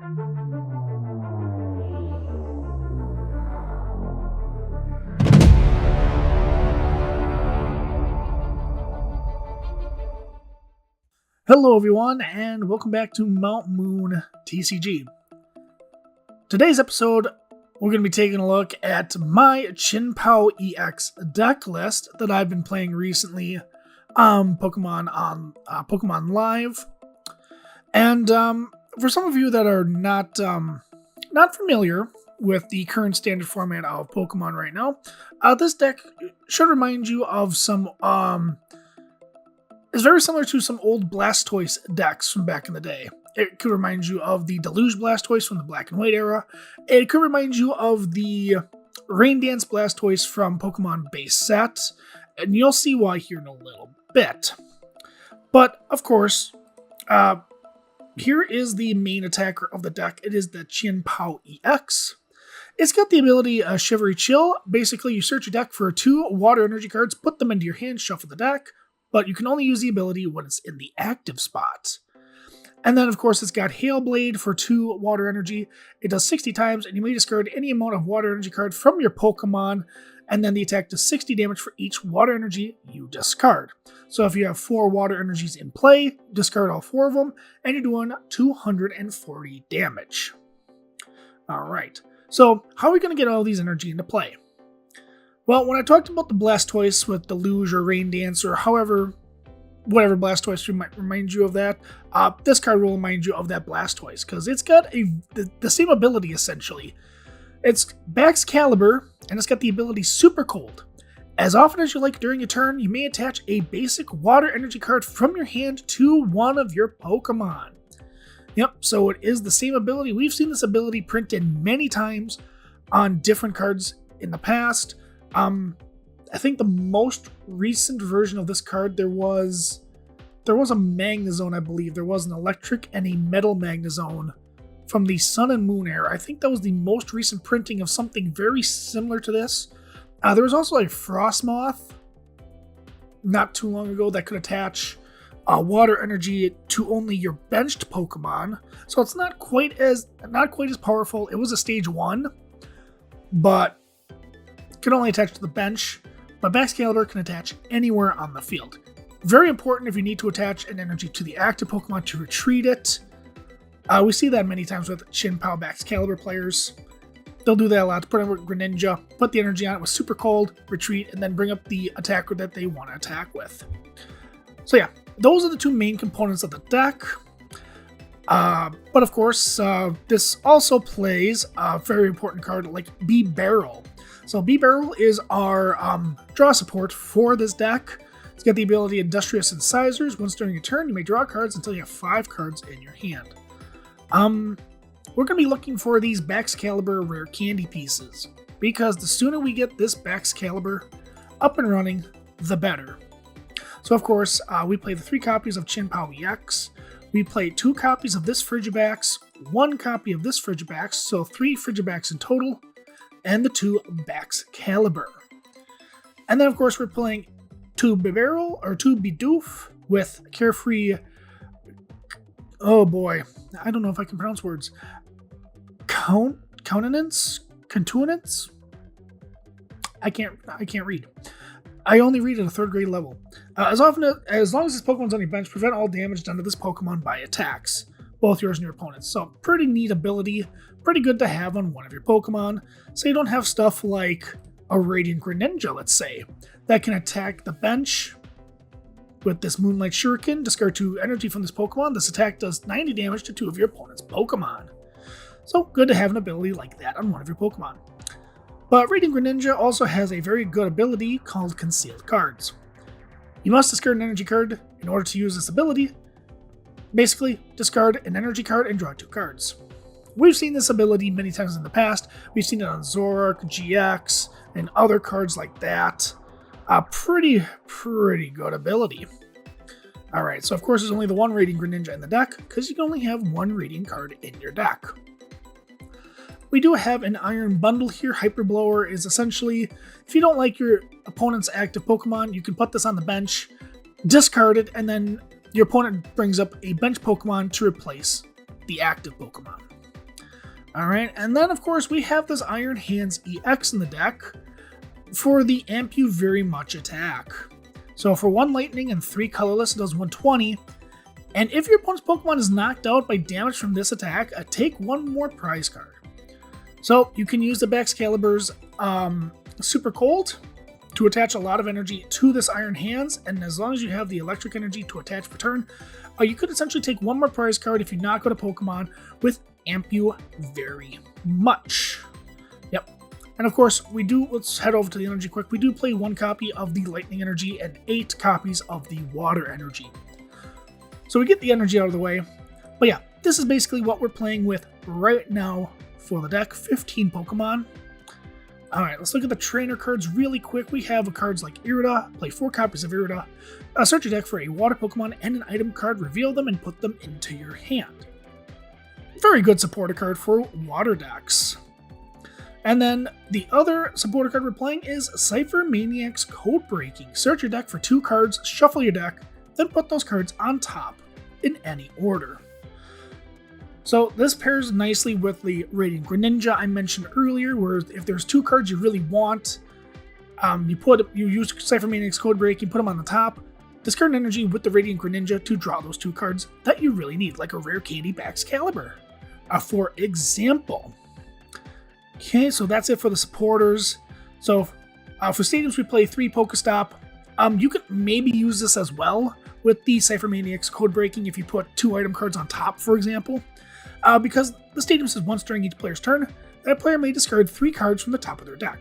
Hello everyone, and welcome back to Mount Moon TCG. Today's episode, we're going to be taking a look at my Chien-Pao EX deck list that I've been playing recently on Pokemon Live. And for some of you that are not familiar with the current standard format of Pokemon right now, this deck should remind you of some is very similar to some old Blastoise decks from back in the day. It could remind you of the Deluge Blastoise from the Black and White era. It could remind you of the Rain Dance Blastoise from Pokemon Base Set, and you'll see why here in a little bit. But, of course, here is the main attacker of the deck. It is the Chien-Pao EX. It's got the ability Shivery Chill. Basically, you search your deck for 2 water energy cards, put them into your hand, shuffle the deck, but you can only use the ability when it's in the active spot. And then, of course, it's got Hail Blade for 2 water energy. It does 60 times, and you may discard any amount of water energy card from your Pokemon, and then the attack does 60 damage for each water energy you discard. So if you have 4 water energies in play, discard all 4 of them, and you're doing 240 damage. Alright, so how are we going to get all these energy into play? Well, when I talked about the Blastoise with Deluge or Rain Dance or whatever Blastoise might remind you of that, this card will remind you of that Blastoise because it's got the same ability essentially. It's Bax Caliber and it's got the ability Super Cold. As often as you like during a turn, you may attach a basic water energy card from your hand to one of your Pokemon. Yep, so it is the same ability. We've seen this ability printed many times on different cards in the past. I think the most recent version of this card, there was a Magnezone, I believe. There was an electric and a metal Magnezone from the Sun and Moon era. I think that was the most recent printing of something very similar to this. There was also a Frostmoth not too long ago that could attach water energy to only your benched Pokemon. So it's not quite as powerful. It was a stage 1, but can only attach to the bench, but Bax Caliber can attach anywhere on the field. Very important if you need to attach an energy to the active Pokemon to retreat it. We see that many times with Chien-Pao Bax Caliber players. They'll do that a lot to put on Greninja, put the energy on it with Super Cold, retreat, and then bring up the attacker that they want to attack with. So yeah, those are the 2 main components of the deck. But of course, this also plays a very important card like B-Barrel. So B-Barrel is our draw support for this deck. It's got the ability Industrious Incisors. Once during your turn, you may draw cards until you have 5 cards in your hand. We're going to be looking for these Bax Caliber rare candy pieces, because the sooner we get this Bax Caliber up and running, the better. So of course, we play the 3 copies of Chien-Pao EX. We play 2 copies of this Frigibax, 1 copy of this Frigibax, so 3 Frigibax in total, and the 2 Bax Caliber. And then of course we're playing 2 B-Barrel or 2 Bidoof with Carefree, oh boy, I don't know if I can pronounce words, Countenance? I can't read. I only read at a 3rd grade level. As long as this Pokemon's on your bench, prevent all damage done to this Pokemon by attacks, both yours and your opponent's. So pretty neat ability, pretty good to have on one of your Pokemon. So you don't have stuff like a Radiant Greninja, let's say, that can attack the bench with this Moonlight Shuriken, discard 2 energy from this Pokemon. This attack does 90 damage to 2 of your opponent's Pokemon. So good to have an ability like that on one of your Pokemon. But Radiant Greninja also has a very good ability called Concealed Cards. You must discard an energy card in order to use this ability. Basically, discard an energy card and draw 2 cards. We've seen this ability many times in the past. We've seen it on Zoroark, GX, and other cards like that. A pretty good ability. Alright, so of course there's only the 1 Radiant Greninja in the deck, because you can only have 1 Radiant card in your deck. We do have an Iron Bundle here. Hyper Blower is essentially, if you don't like your opponent's active Pokemon, you can put this on the bench, discard it, and then your opponent brings up a bench Pokemon to replace the active Pokemon. Alright, and then of course we have this Iron Hands EX in the deck for the Amp You Very Much attack. So for 1 lightning and 3 colorless, it does 120. And if your opponent's Pokemon is knocked out by damage from this attack, take 1 more prize card. So you can use the Baxcalibur's Super Cold to attach a lot of energy to this Iron Hands, and as long as you have the electric energy to attach per turn, you could essentially take 1 more prize card if you knock out a Pokemon with Amp You Very Much. Yep. And of course, let's head over to the energy quick. We do play 1 copy of the Lightning Energy and 8 copies of the Water Energy. So we get the energy out of the way. But yeah, this is basically what we're playing with right now for the deck. 15 Pokemon. Alright, let's look at the trainer cards really quick. We have cards like Irida, play 4 copies of Irida, search your deck for a water Pokemon and an item card, reveal them, and put them into your hand. Very good supporter card for water decks. And then the other supporter card we're playing is Cypher Maniac's Code Breaking. Search your deck for 2 cards, shuffle your deck, then put those cards on top in any order. So this pairs nicely with the Radiant Greninja I mentioned earlier, where if there's 2 cards you really want, you use Cypher Maniac's Code Break, you put them on the top, discard energy with the Radiant Greninja to draw those 2 cards that you really need, like a Rare Candy Baxcalibur, for example. Okay, so that's it for the supporters. So for stadiums, we play 3 Pokestop. You could maybe use this as well with the Cypher Maniac's Code Breaking if you put 2 item cards on top, for example. Because the stadium says once during each player's turn, that player may discard 3 cards from the top of their deck.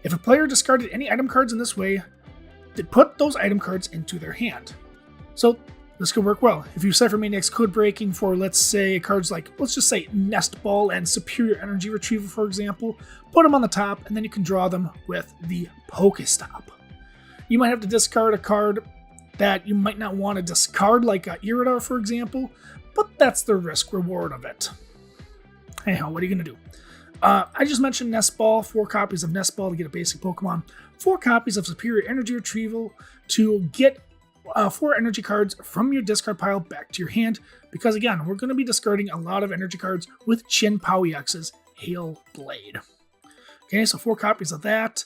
If a player discarded any item cards in this way, they put those item cards into their hand. So this could work well. If you Cypher Maniac's Code Breaking for, let's say, cards like, let's just say Nest Ball and Superior Energy Retrieval, for example, put them on the top, and then you can draw them with the Pokestop. You might have to discard a card that you might not want to discard, like Irida, for example, but that's the risk-reward of it. Anyhow, what are you going to do? I just mentioned Nest Ball, 4 copies of Nest Ball to get a basic Pokemon, 4 copies of Superior Energy Retrieval to get 4 energy cards from your discard pile back to your hand, because again, we're going to be discarding a lot of energy cards with Chien-Pao EX's Hail Blade. Okay, so 4 copies of that.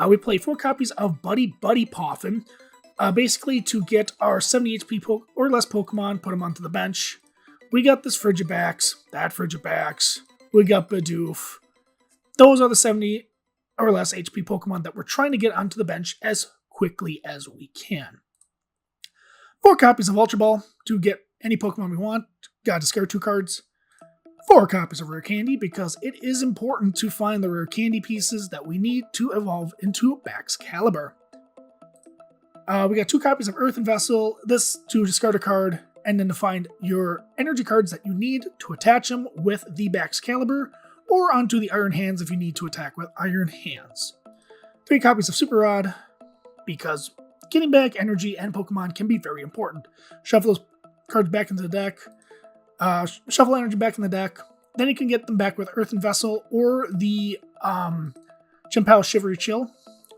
We play 4 copies of Buddy Poffin, basically to get our 70 HP or less Pokemon, put them onto the bench. We got this Frigibax, that Frigibax, we got Bidoof. Those are the 70 or less HP Pokemon that we're trying to get onto the bench as quickly as we can. 4 copies of Ultra Ball to get any Pokemon we want. Gotta discard 2 cards. 4 copies of Rare Candy, because it is important to find the Rare Candy pieces that we need to evolve into Baxcalibur. We got 2 copies of Earthen Vessel, this to discard a card, and then to find your energy cards that you need to attach them with the Baxcalibur, or onto the Iron Hands if you need to attack with Iron Hands. 3 copies of Super Rod, because getting back energy and Pokemon can be very important. Shuffle those cards back into the deck, shuffle energy back in the deck, then you can get them back with Earthen Vessel or the Chien-Pao Shivery Chill.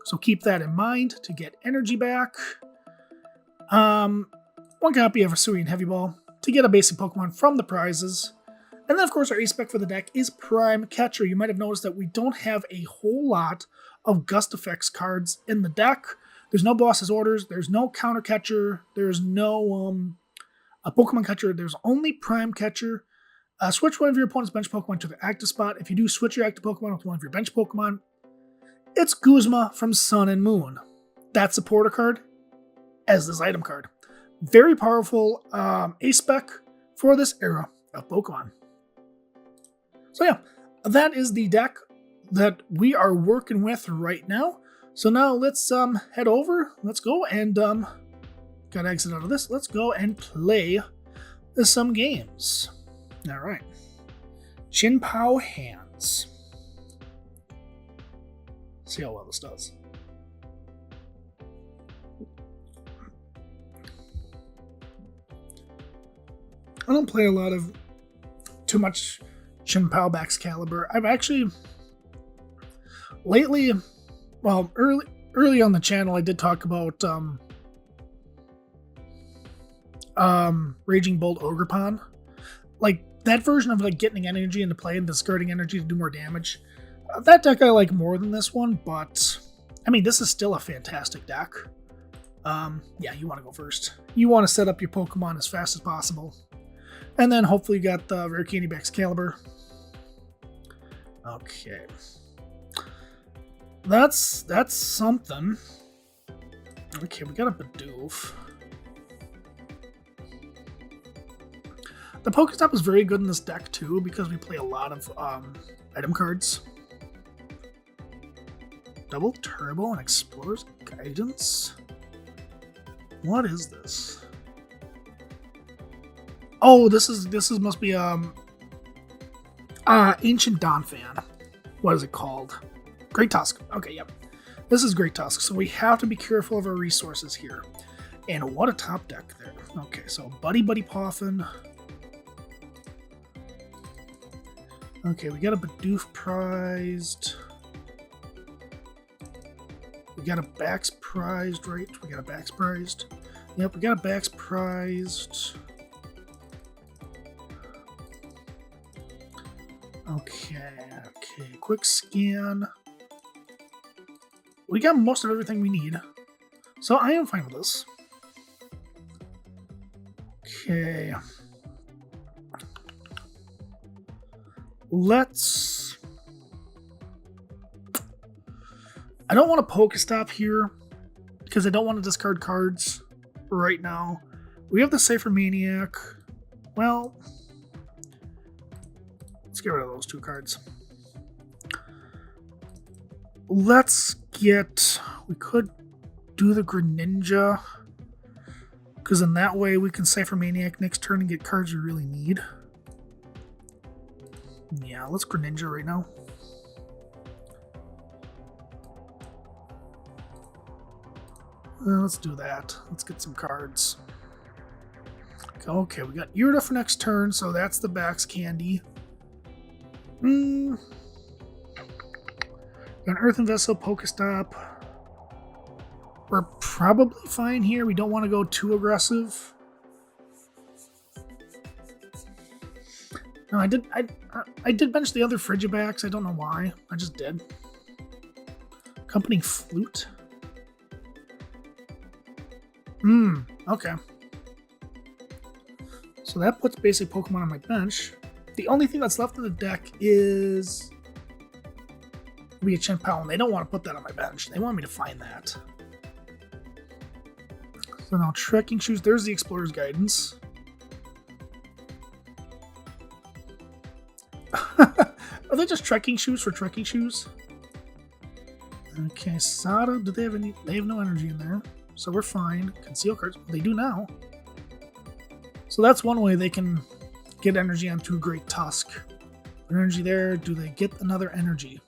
So keep that in mind to get energy back. 1 copy of Hisuian Heavy Ball to get a basic Pokemon from the prizes. And then, of course, our ace spec for the deck is Prime Catcher. You might have noticed that we don't have a whole lot of Gust Effects cards in the deck. There's no Boss's Orders, there's no Counter Catcher, there's no a Pokemon Catcher, there's only Prime Catcher. Switch one of your opponent's bench Pokemon to their active spot. If you do switch your active Pokemon with one of your bench Pokemon, it's Guzma from Sun and Moon. That supporter card as this item card. Very powerful ace spec for this era of Pokemon. So yeah, that is the deck that we are working with right now. So now let's head over. Let's go and gotta exit out of this. Let's go and play some games. All right, Chien-Pao Hands. See how well this does. I don't play a lot of too much Chien-Pao Baxcalibur. I've actually lately, well, early on the channel, I did talk about Raging Bolt Ogerpon. Like that version of like getting energy into play and discarding energy to do more damage, that deck I like more than this one, but I mean, this is still a fantastic deck. Yeah, you want to go first. You want to set up your Pokemon as fast as possible. And then hopefully you got the Rare Candy Excalibur. Okay. That's something. Okay, we got a Bidoof. The Pokestop is very good in this deck too because we play a lot of item cards. Double Turbo and Explorer's Guidance? What is this? Oh, this must be Ancient Donphan. What is it called? Great Tusk. Okay, yep. This is Great Tusk, so we have to be careful of our resources here. And what a top deck there. Okay, so Buddy Poffin. Okay, we got a Bidoof prized. We got a Bax prized, right? We got a Bax prized. Yep, we got a Bax prized. Okay, quick scan. We got most of everything we need. So I am fine with this. Okay. Let's... I don't want a Pokestop here because I don't want to discard cards right now. We have the Safer Maniac. Well, let's get rid of those two cards. Let's get... We could do the Greninja because in that way we can Safer Maniac next turn and get cards we really need. Yeah, let's Greninja right now. Let's do that. Let's get some cards. Okay, we got Irida for next turn, so that's the Bax Candy. Got an Earthen Vessel, Pokestop. We're probably fine here. We don't want to go too aggressive. No, I did bench the other Frigibax. I don't know why. I just did. Accompanying Flute. Okay. So that puts basic Pokemon on my bench. The only thing that's left in the deck is be a Chien-Pao, and they don't want to put that on my bench. They want me to find that. So now Trekking Shoes. There's the Explorer's Guidance. Are they just Trekking Shoes for Trekking Shoes? Okay, Sada. Do they have any? They have no energy in there. So we're fine. Conceal cards. They do now. So that's one way they can get energy onto Great Tusk. Energy there. Do they get another energy?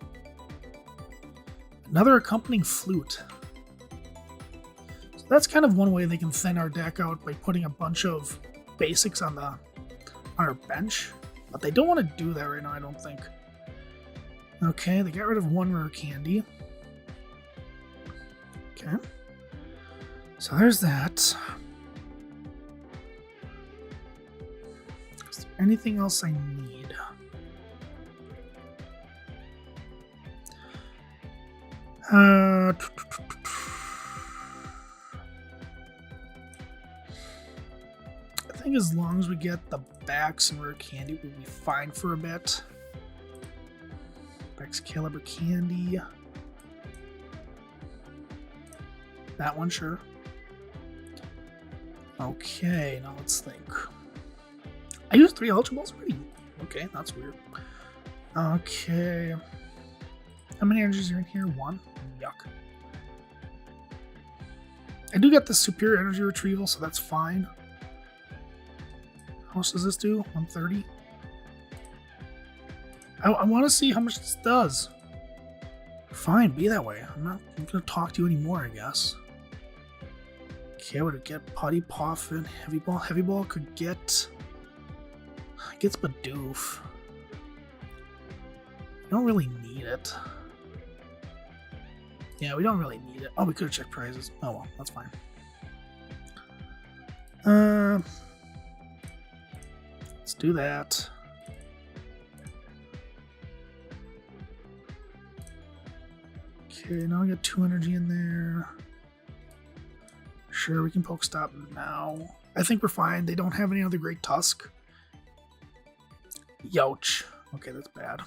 Another Accompanying Flute. So that's kind of one way they can thin our deck out by putting a bunch of basics on our bench. But they don't want to do that right now, I don't think. Okay, they got rid of one Rare Candy. Okay. So there's that. Is there anything else I need? I think as long as we get the Bax and Rare Candy, we'll be fine for a bit. Excalibur Candy. That one, sure. Okay, now let's think. I used 3 Ultra Balls already. Okay, that's weird. Okay. How many energies are in here? 1? Yuck. I do get the Superior Energy Retrieval, so that's fine. How much does this do? 130? I want to see how much this does. Fine, be that way. I'm not going to talk to you anymore, I guess. Okay, what would get? Putty, Poffin, Heavy Ball. Heavy Ball could get... Gets Bidoof. We don't really need it. Yeah, we don't really need it. Oh, we could have checked prizes. Oh well, that's fine. Let's do that. Okay, now I got 2 energy in there. Sure, we can Pokestop now. I think we're fine. They don't have any other Great Tusk. Youch. Okay, that's bad.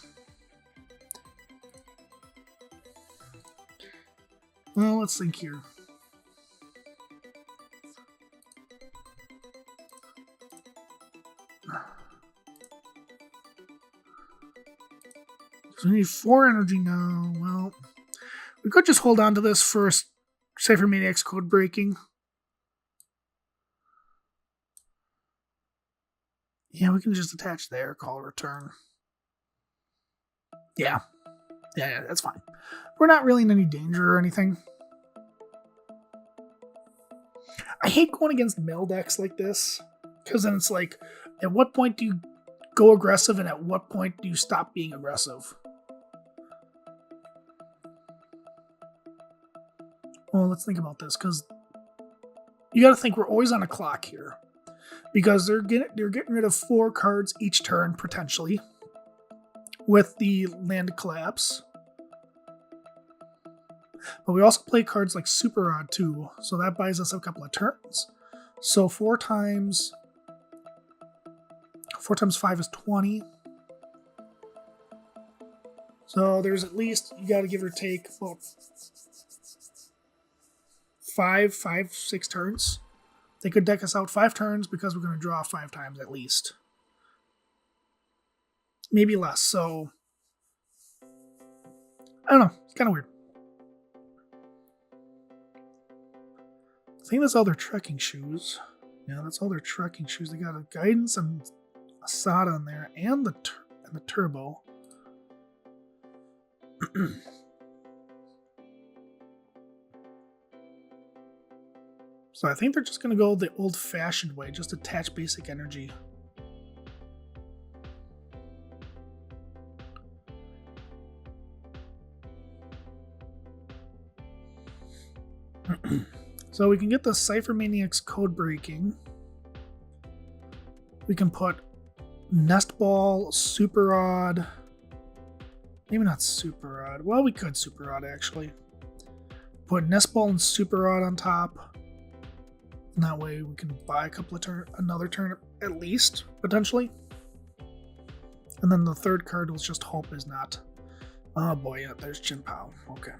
Well, let's think here. So we need 4 energy now. Well, we could just hold on to this for Cypher Maniac's code breaking. Yeah, we can just attach there, call return. Yeah, that's fine. We're not really in any danger or anything. I hate going against mill decks like this, because then it's like, at what point do you go aggressive and at what point do you stop being aggressive? Well, let's think about this, because you got to think we're always on a clock here, because they're getting rid of 4 cards each turn potentially with the land collapse. But we also play cards like Super Rod too, so that buys us a couple of turns. So 4 times 5 is 20. So there's at least, you got to give or take about 6 turns. They could deck us out 5 turns because we're going to draw 5 times at least. Maybe less, so I don't know. It's kind of weird. I think that's all their trekking shoes. Yeah, that's all their trekking shoes. They got a guidance and a Sada on there, and the turbo. So I think they're just going to go the old-fashioned way, just attach basic energy. So we can get the Cypher Maniac's code breaking. We can put Nest Ball, Super Rod. Maybe not Super Rod. Well, we could Super Rod actually. Put Nest Ball and Super Rod on top. And that way we can buy a couple of another turn at least, potentially. And then the third card was just hope is not. Oh boy, yeah, there's Chien-Pao. Okay.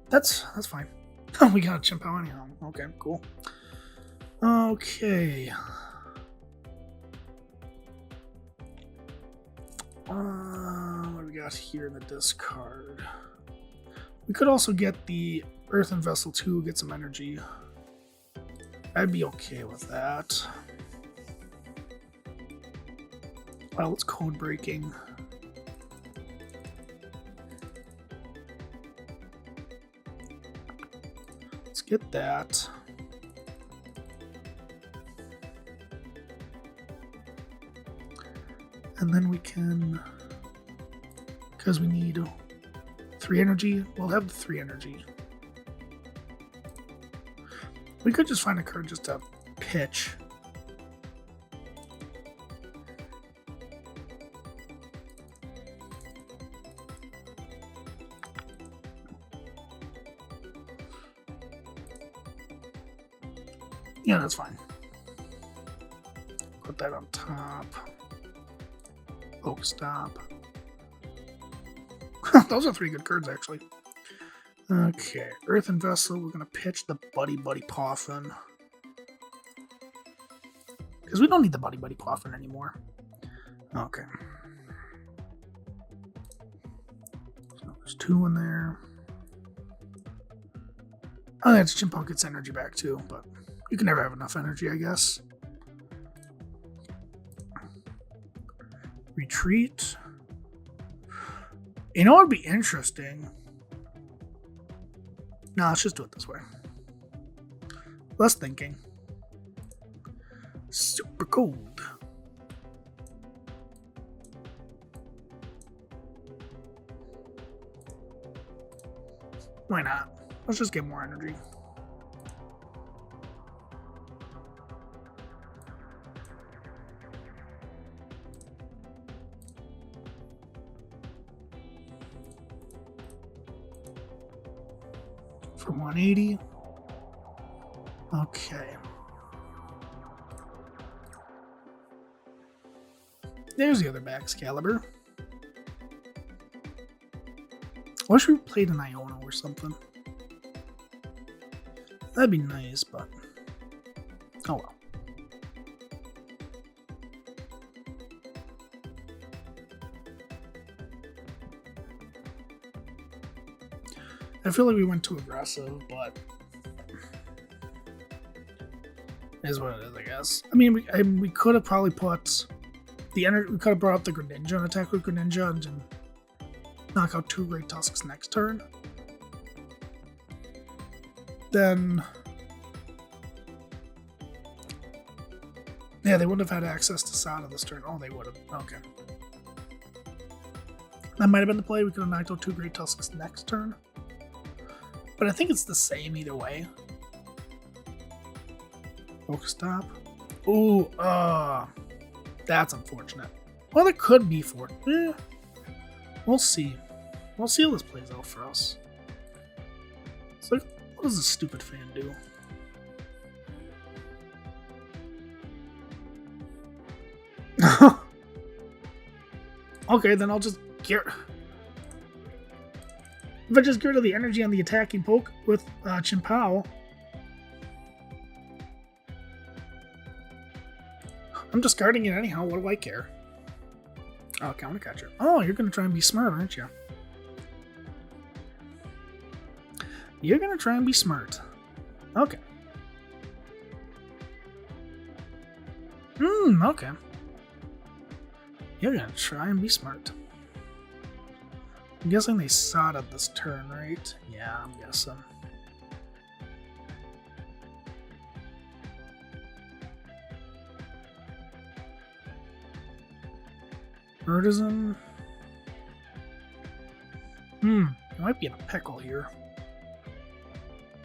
That's fine. We got a Chien-Pao anyhow. Okay, cool. Okay. What do we got here in the discard? We could also get the Earthen Vessel 2, get some energy. I'd be okay with that. Well, it's code breaking. Let's get that. And then we can, because we need 3 energy, we'll have the 3 energy. We could just find a card just to pitch. Yeah, that's fine. Put that on top. Pokestop. Those are 3 good cards, actually. Okay, Earthen Vessel, we're going to pitch the Buddy Poffin. Because we don't need the Buddy Poffin anymore. Okay. So there's 2 in there. Oh, that's Chien-Pao gets energy back too, but you can never have enough energy, I guess. Retreat. You know what would be interesting? No, let's just do it this way. Less thinking. Super cold. Why not? Let's just get more energy. For 180. Okay. There's the other Excalibur. I wish we played an Iono or something. That'd be nice, but oh well. I feel like we went too aggressive, but it is what it is, I guess. I mean, we could have probably put the energy. We could have brought up the Greninja and attack with Greninja and knock out 2 Great Tusks next turn. Then, yeah, they wouldn't have had access to Sada this turn. Oh, they would have. Okay. That might have been the play. We could have knocked out 2 Great Tusks next turn. But I think it's the same either way. Pokestop. Ooh, that's unfortunate. Well, it could be for it. We'll see. We'll see how this plays out for us. So, what does this stupid fan do? Okay, then I'll just get. If I just get rid of the energy on the attacking poke with Chien-Pao, I'm discarding it anyhow. What do I care? Oh, counter catcher. Oh, you're going to try and be smart, aren't you? You're going to try and be smart. Okay. Okay. You're going to try and be smart. I'm guessing they sawed up this turn, right? Yeah, I'm guessing. Birdism. I might be in a pickle here.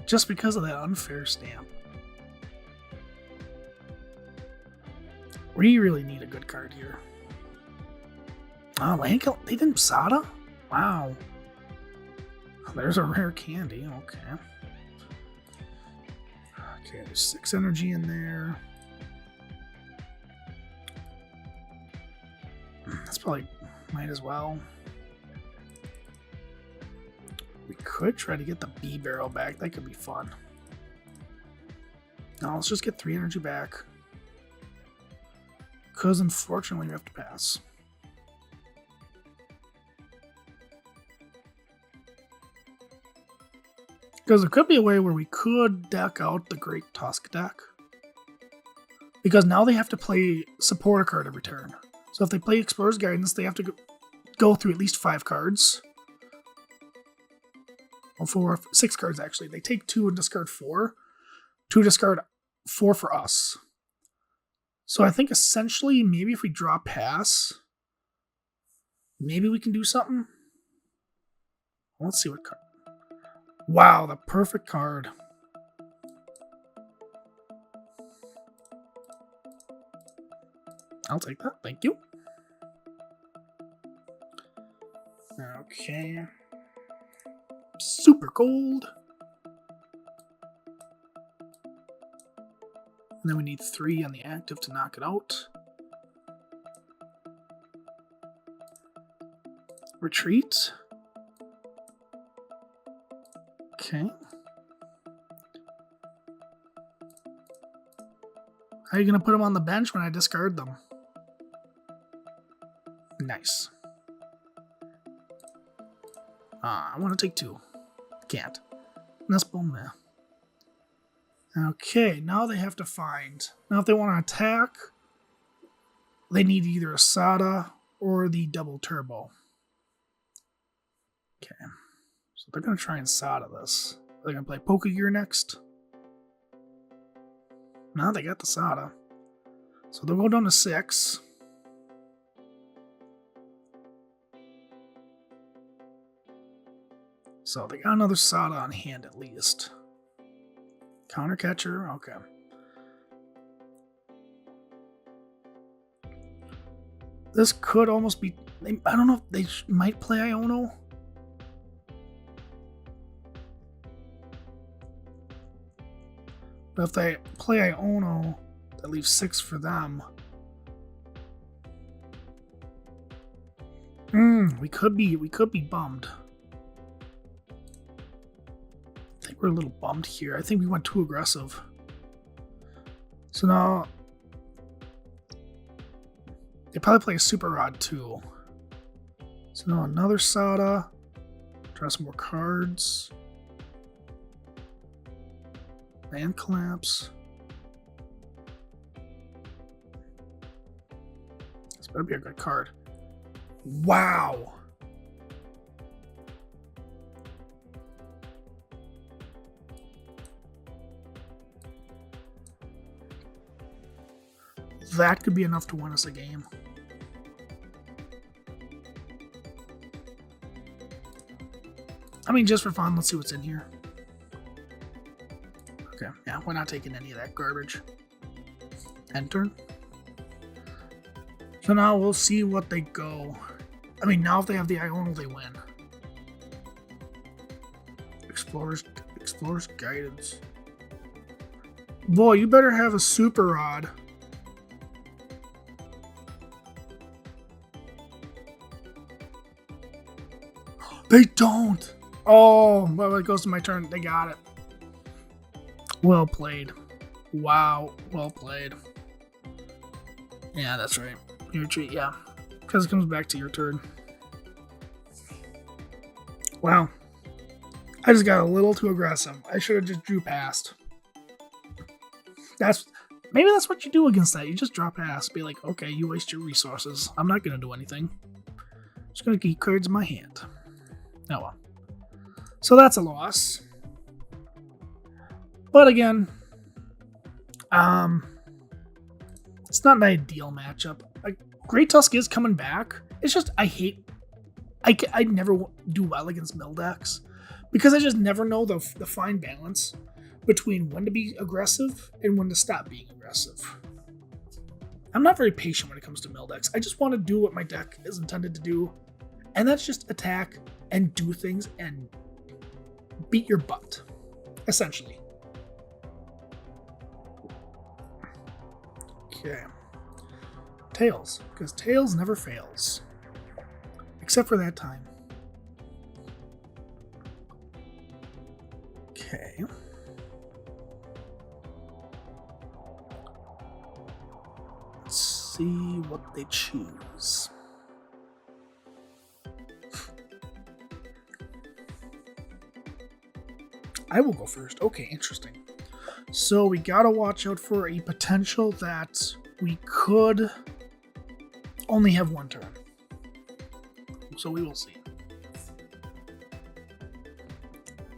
Just because of that unfair stamp. We really need a good card here. Oh, they didn't Sada? Wow. There's a rare candy. Okay. Okay, there's 6 energy in there. That's probably might as well. We could try to get the B barrel back. That could be fun. Now let's just get 3 energy back. Because unfortunately we have to pass. Because there could be a way where we could deck out the Great Tusk deck. Because now they have to play support a card every turn. So if they play Explorer's Guidance, they have to go through at least 5 cards. Well, 6 cards actually. They take 2 and discard 4. 2 discard 4 for us. So I think essentially maybe if we draw pass, maybe we can do something. Let's see what card. Wow, the perfect card. I'll take that. Thank you. Okay. Super cold. And then we need 3 on the active to knock it out. Retreat. Okay. How are you going to put them on the bench when I discard them? Nice. I want to take 2. Can't. That's boom there. Okay, now they have to find. Now if they want to attack, they need either a Sada or the double turbo. Okay. So they're going to try and Sada this. They're going to play Pokegear next. Now they got the Sada. So they'll go down to 6. So they got another Sada on hand at least. Counter catcher, okay. This could almost be. I don't know if they might play Iono. But if they play Iono, that leaves 6 for them. We could be bummed. I think we're a little bummed here. I think we went too aggressive. So now they probably play a Super Rod too. So now another Sada. Draw some more cards. Land Collapse. This better be a good card. Wow! That could be enough to win us a game. I mean, just for fun, let's see what's in here. Okay, yeah, we're not taking any of that garbage. End turn. So now we'll see what they go. I mean, now if they have the Iono, they win. Explorer's Guidance. Boy, you better have a Super Rod. They don't! Oh, well, it goes to my turn. They got it. Well played. Wow, well played. Yeah, that's right. You retreat, yeah. Because it comes back to your turn. Wow. I just got a little too aggressive. I should have just drew past. Maybe that's what you do against that. You just draw past. Be like, okay, you waste your resources. I'm not going to do anything. I'm just going to keep cards in my hand. Oh well. So that's a loss. But again, it's not an ideal matchup. Like, Great Tusk is coming back. It's just I never do well against mill decks because I just never know the fine balance between when to be aggressive and when to stop being aggressive. I'm not very patient when it comes to mill decks. I just want to do what my deck is intended to do, and that's just attack and do things and beat your butt, essentially. Okay. Tails, because Tails never fails. Except for that time. Okay. Let's see what they choose. I will go first. Okay, interesting. So we gotta watch out for a potential that we could only have one turn. So we will see.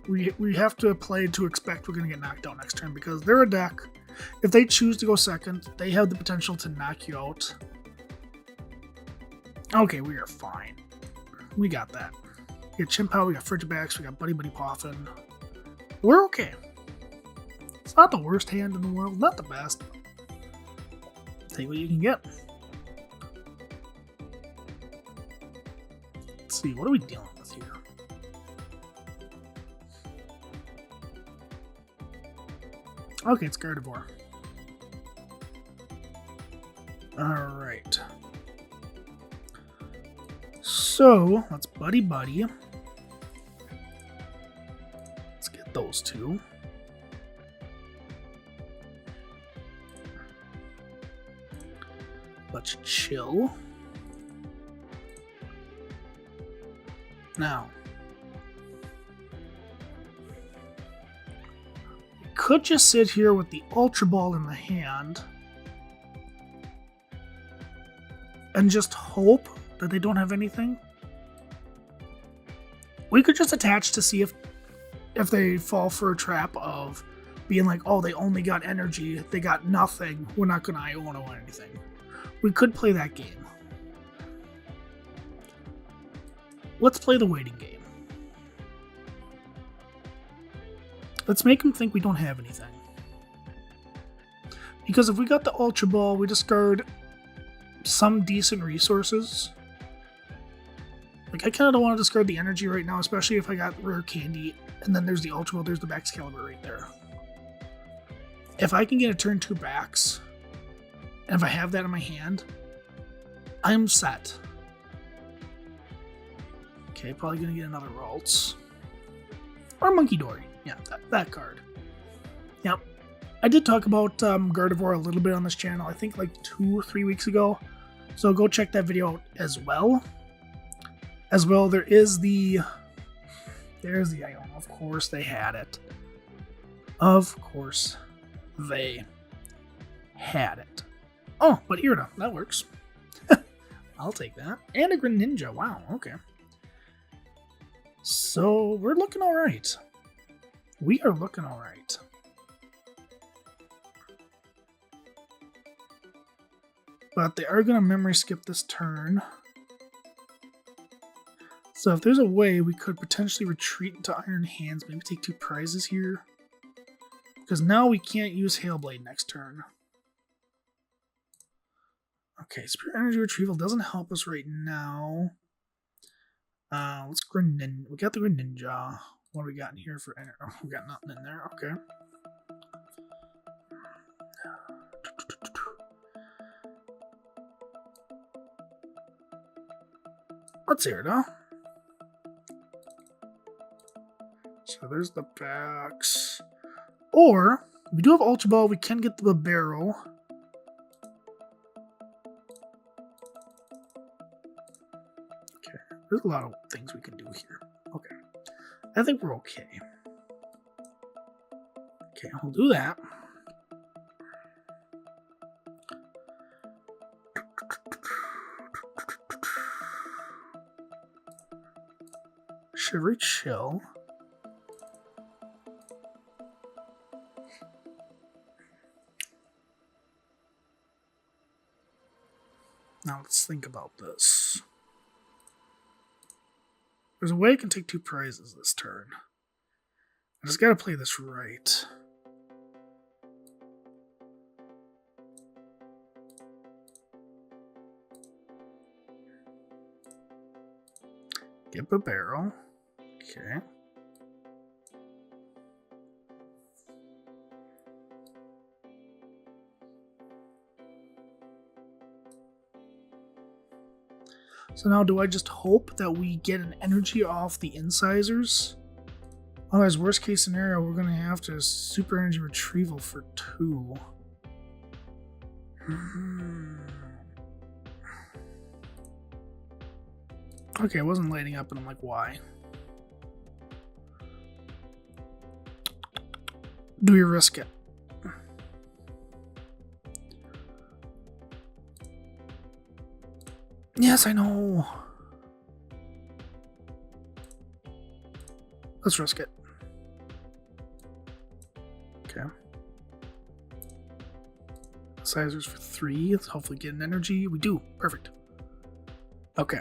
We have to play to expect we're gonna get knocked out next turn because they're a deck. If they choose to go second, they have the potential to knock you out. Okay, we are fine. We got that. We got Chien-Pao, we got Frigibacks, we got Buddy Poffin. We're okay. It's not the worst hand in the world, not the best. Take what you can get. Let's see, what are we dealing with here? Okay, it's Gardevoir. Alright. So, let's Buddy. Let's get those two. Let's chill. Now, we could just sit here with the Ultra Ball in the hand and just hope that they don't have anything. We could just attach to see if they fall for a trap of being like, oh, they only got energy, they got nothing, we're not going to Iono or anything. We could play that game. Let's play the waiting game. Let's make them think we don't have anything. Because if we got the Ultra Ball, we discard some decent resources. Like, I kind of don't want to discard the energy right now, especially if I got Rare Candy, and then there's the Ultra Ball, there's the Excalibur right there. If I can get a turn 2 backs, and if I have that in my hand, I'm set. Okay, probably gonna get another Ralts. Or Monkey Dory. Yeah, that card. Yep. I did talk about Gardevoir a little bit on this channel, I think like 2 or 3 weeks ago. So go check that video out as well. There is there's the Iona. Of course they had it. Of course they had it. Oh, but Irida, that works. I'll take that. And a Greninja, wow, okay. So we're looking alright. We are looking alright. But they are going to memory skip this turn. So if there's a way we could potentially retreat into Iron Hands, maybe take 2 prizes here. Because now we can't use Hail Blade next turn. Okay, Spirit Energy Retrieval doesn't help us right now. Let's Greninja. We got the Greninja. What do we got in here for energy? Oh, we got nothing in there. Okay. Let's hear it, huh? So there's the backs. Or, we do have Ultra Ball. We can get the barrel. Okay. There's a lot of things we can do here. Okay. I think we're okay. Okay, we'll do that. Shivery Chill. Now let's think about this. There's a way I can take 2 prizes this turn. I just gotta play this right. Get a barrel. Okay. So now do I just hope that we get an energy off the incisors? Otherwise, worst case scenario, we're going to have to Super Energy Retrieval for 2. Okay, it wasn't lighting up and I'm like, why? Do we risk it? Yes, I know. Let's risk it. Okay. Sizers for 3. Let's hopefully get an energy. We do. Perfect. Okay.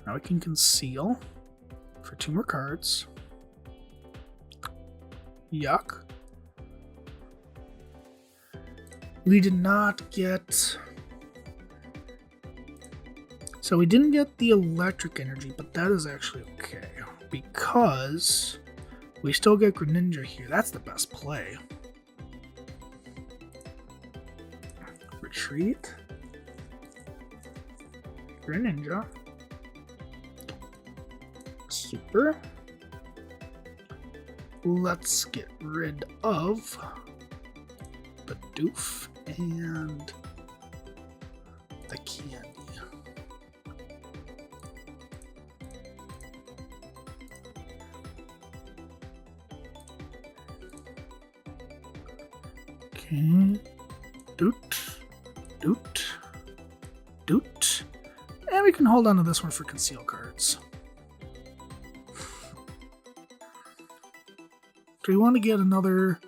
Now we can conceal for 2 more cards. Yuck. We did not get... So we didn't get the electric energy, but that is actually okay. Because we still get Greninja here. That's the best play. Retreat. Greninja. Super. Let's get rid of Bidoof and the candy. Okay. Doot. Doot. Doot. And we can hold on to this one for conceal cards. Do we want to get another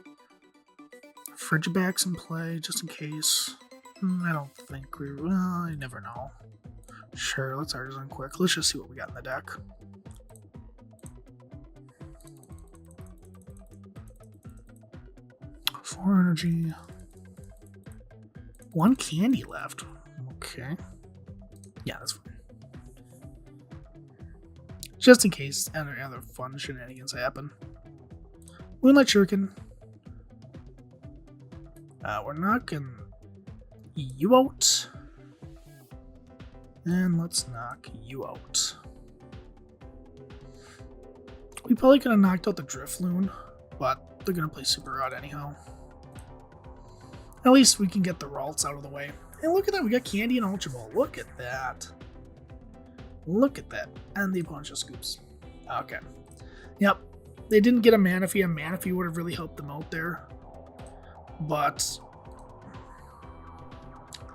Frigibacks in play, just in case? I don't think we... Well, you never know. Sure, let's artisan quick. Let's just see what we got in the deck. Four energy. 1 candy left. Okay. Yeah, that's fine. Just in case any other fun shenanigans happen. Moonlight Shuriken. We're knocking you out. And let's knock you out. We probably could have knocked out the Drifloon, but they're going to play Super Rod anyhow. At least we can get the Ralts out of the way. And look at that, we got Candy and Ultra Ball. Look at that. Look at that. And the opponent just scoops. Okay. Yep. They didn't get a Manaphy. A Manaphy would have really helped them out there. But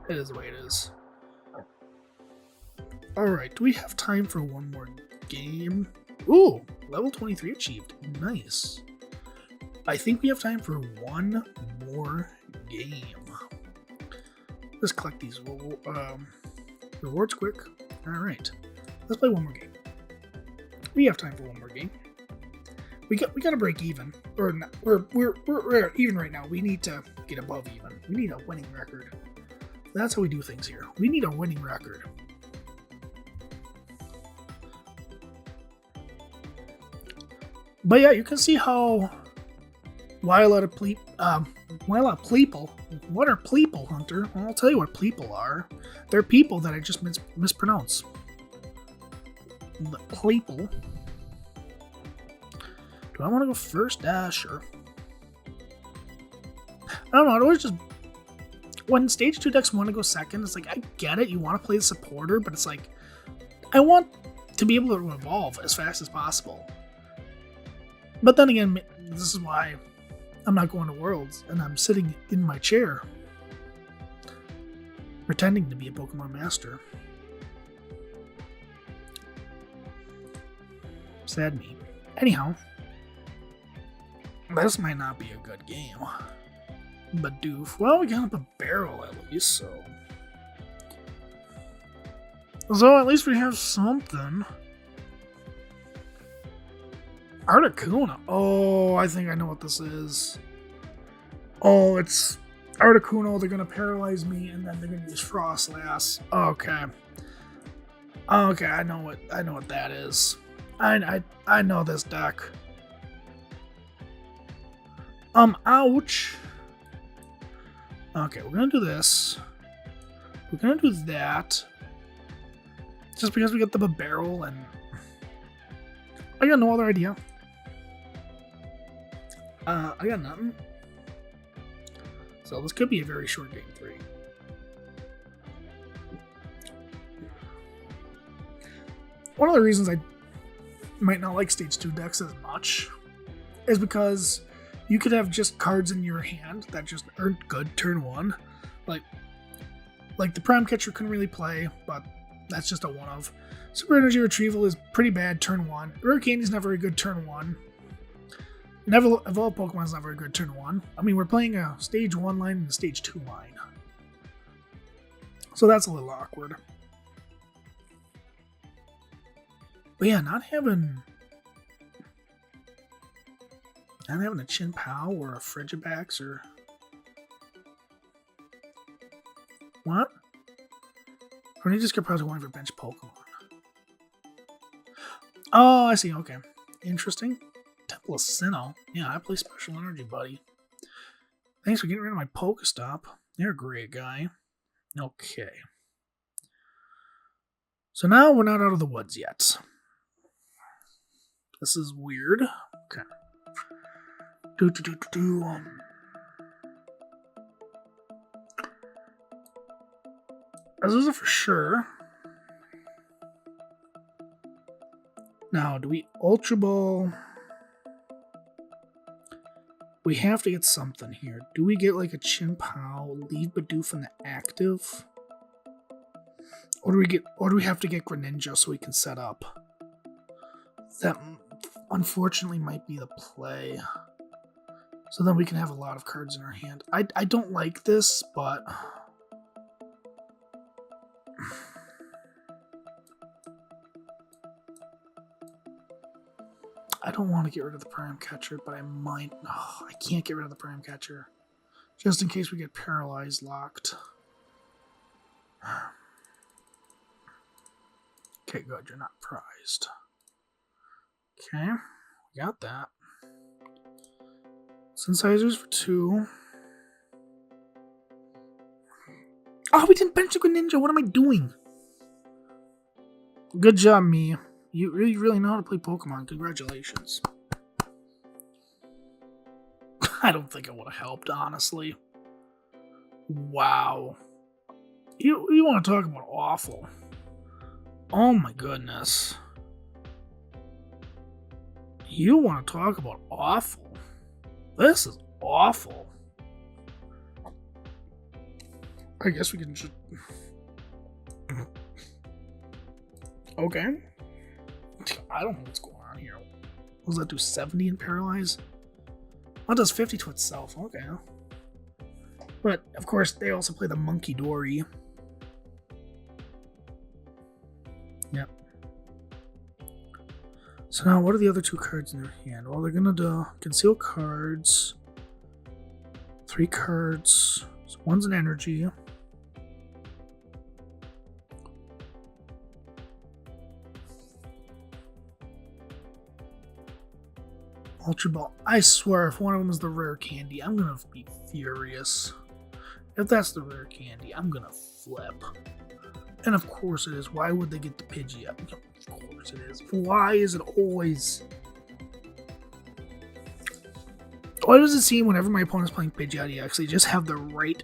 it is the way it is. Alright, do we have time for one more game? Ooh, level 23 achieved. Nice. I think we have time for one more game. Let's collect these rewards quick. Alright, let's play one more game. We have time for one more game. We got to break even. Or not, we're even right now. We need to get above even. We need a winning record. That's how we do things here. We need a winning record. But yeah, you can see how why a lot of people. What are pleeple, Hunter? Well, I'll tell you what pleeple are. They're people that I just mispronounce. The pleeple. Do I want to go first? Sure. I don't know. It always just when stage 2 decks want to go second, it's like I get it. You want to play the supporter, but it's like I want to be able to evolve as fast as possible. But then again, this is why I'm not going to Worlds, and I'm sitting in my chair, pretending to be a Pokemon Master. Sad me. Anyhow, this might not be a good game. But doof. Well, we got up a barrel at least, so... So at least we have something. Articuno. Oh, I think I know what this is. Oh, it's Articuno. They're gonna paralyze me, and then they're gonna use Frostlass. Okay. Okay, I know what that is. I know this deck. Ouch. Okay, we're gonna do this. We're gonna do that. Just because we got the barrel, and I got no other idea. I got nothing. So this could be a very short game 3. One of the reasons I might not like stage 2 decks as much is because you could have just cards in your hand that just aren't good turn 1. Like the Prime Catcher couldn't really play, but that's just a one-of. Super Energy Retrieval is pretty bad turn 1. Rare Candy's not very good turn 1. Evolved Pokemon's not very good turn 1. I mean, we're playing a stage 1 line and a stage 2 line. So that's a little awkward. But yeah, not having a Chien-Pao or a Frigibax or... What? Or just get probably one for bench Pokemon. Oh, I see. Okay. Interesting. Temple of Sinnoh. Yeah, I play Special Energy, buddy. Thanks for getting rid of my Pokestop. You're a great guy. Okay. So now we're not out of the woods yet. This is weird. Okay. This is for sure. Now, do we Ultra Ball? We have to get something here. Do we get like a Chien-Pao, leave Bidoof in the active? Or do we have to get Greninja so we can set up? That unfortunately might be the play. So then we can have a lot of cards in our hand. I don't like this, but I don't want to get rid of the Prime Catcher, but I might. Oh, I can't get rid of the Prime Catcher. Just in case we get paralyzed locked. Okay, good. You're not prized. Okay, we got that. Synthesizers for 2. Oh, we didn't bench a Greninja. What am I doing? Good job, me. You really know how to play Pokemon. Congratulations. I don't think it would have helped, honestly. Wow. You want to talk about awful. Oh my goodness. You want to talk about awful. This is awful. I guess we can just... Okay. I don't know what's going on here. What does that do? 70 in Paralyze? Well, it does 50 to itself. Okay. But, of course, they also play the Monkey Dory. Yep. So now, what are the other 2 cards in their hand? Well, they're gonna do conceal cards. 3 cards. So one's an energy. Ultra Ball. I swear, if one of them is the rare candy, I'm gonna be furious. If that's the rare candy, I'm gonna flip. And of course it is. Why would they get the Pidgey up? Of course it is. Why is it always... Why does it seem whenever my opponent's playing Pidgeot EX, they just have the right